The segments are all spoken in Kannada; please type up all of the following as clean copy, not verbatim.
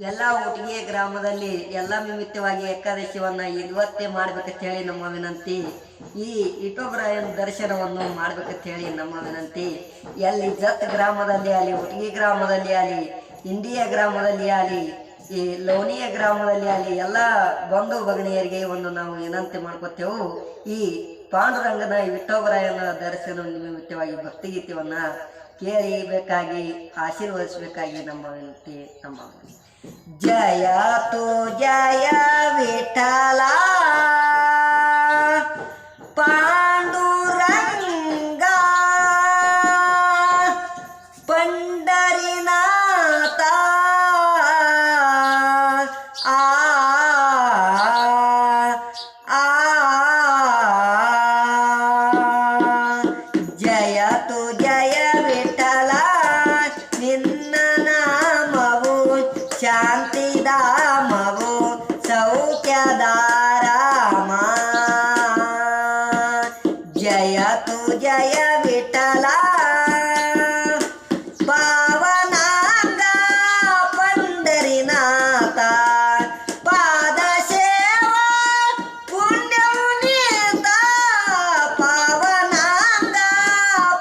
ಎಲ್ಲ ಒಟ್ಟಿಗೆ ಗ್ರಾಮದಲ್ಲಿ ಎಲ್ಲ ನಿಮಿತ್ತವಾಗಿ ಏಕಾದಶಿವನ್ನ ಇವತ್ತೇ ಮಾಡ್ಬೇಕಂತ ಹೇಳಿ ನಮ್ಮ ವಿನಂತಿ. ಈ ಇಟೋಬರಾಯನ ದರ್ಶನವನ್ನು ಮಾಡ್ಬೇಕಂತ ಹೇಳಿ ನಮ್ಮ ವಿನಂತಿ. ಎಲ್ಲಿ ಜತ್ ಗ್ರಾಮದಲ್ಲಿ ಆಗಲಿ, ಒಟ್ಟಿಗೆ ಗ್ರಾಮದಲ್ಲಿ ಆಗಲಿ, ಇಂಡಿಯಾ ಗ್ರಾಮದಲ್ಲಿ ಆಗಲಿ, ಈ ಲೋನಿಯ ಗ್ರಾಮದಲ್ಲಿ ಆಗಲಿ, ಎಲ್ಲ ಬಂಧು ಭಗಿನಿಯರಿಗೆ ಒಂದು ನಾವು ವಿನಂತಿ ಮಾಡ್ಕೊತೇವು. ಈ ಪಾಂಡುರಂಗನ ವಿಠೋಬರಾಯನ ದರ್ಶನ ನಿಮಿತ್ತವಾಗಿ ಭಕ್ತಿಗೀತೆಯನ್ನ ಕೇಳಬೇಕಾಗಿ ಆಶೀರ್ವದಿಸಬೇಕಾಗಿ ನಮ್ಮ ವಿನಂತಿ. ನಮ್ಮ ಜಯ ತು ಜಯ ವಿಠಲ ಪಾಂಡುರಂಗ ಪಂಡರಿನಾಥ ಆ ಜಯ ತು ಜಯ ವಿಠಲ ನಿನ್ನ ನಾಮವು ಶಾಂತಿಧಾಮವು ಸೌಖ್ಯದಾರಾಮ. ಜಯ ತು ಜಯ ವಿಠಲ ಪಾವನಾಂಗ ಪಂಡರಿನಾಥ ಪಾದ ಸೇವಾ ಪುಣ್ಯವುನೀತ ಪಾವನಾಂಗ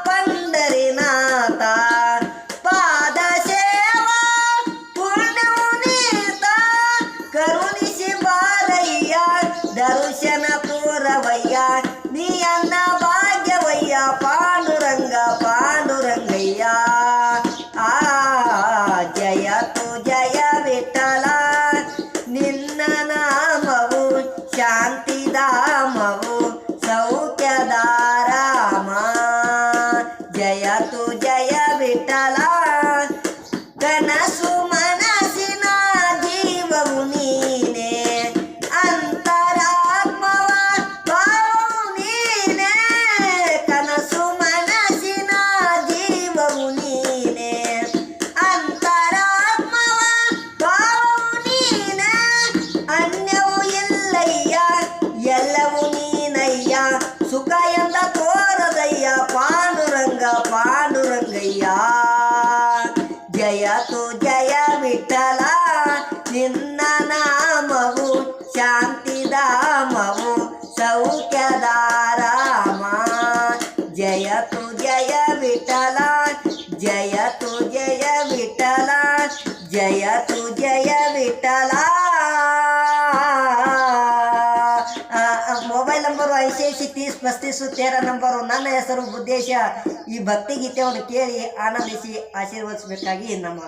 ಪಂಡರಿನಾಥ ಪಾದ ಸೇವಾ ಪುಣ್ಯವುನೀತ ಕರುಣಿಸಿ ಬಾರಯ್ಯ ದರ್ಶನ ತೋರವಯ್ಯ ನೀ ಅನ್ನ ಭಾಗ್ಯವಯ್ಯ ಪಾಂಡುರಂಗ ಪಾಂಡುರಂಗಯ್ಯ. ಆ ಜಯ ತು ಜಯ ವಿಠಲ ನಿನ್ನ ನಾಮವು ಶಾಂತಿಧಾಮವು ಸೌಖ್ಯದಾರಾಮ. ಜಯ ತು ಜಯ ವಿಠಲ ಕನಸು ಮನಸ್ಸಿನ ಜೀವವು ನೀನೆ ಅಂತರಾತ್ಮವ ಭಾವವು ನೀನೆ ಕನಸು ಮನಸ್ಸಿನ ಜೀವವು ನೀನೆ ಅಂತರಾತ್ಮವ ಭಾವವು ನೀನೆ ಅನ್ಯವು ಇಲ್ಲಯ್ಯ ಎಲ್ಲವೂ ನೀನಯ್ಯ ಸುಖ ಎಂದ ತೋರದಯ್ಯ ಪಾಂಡುರಂಗ ಪಾಂಡುರಂಗಯ್ಯ. ಜಯ ತು ಜಯ ವಿಠಲ ನಿನ್ನ ನಾಮವು ಶಾಂತಿಧಾಮವು ಸೌಖ್ಯದಾರಾಮ. ಜಯ ತು ಜಯ ವಿಠಲ ಜಯ ತು ಜಯ ವಿಠಲ ಜಯ ತು ಜಯ ವಿಠಲ. Mobile number 8080303513 number. ನನ್ನ ಹೆಸರು ಬುದ್ದೇಶ. ಈ ಭಕ್ತಿಗೀತೆಯನ್ನು ಕೇಳಿ ಆನಂದಿಸಿ ಆಶೀರ್ವದಿಸಬೇಕಾಗಿ ನಮ್ಮ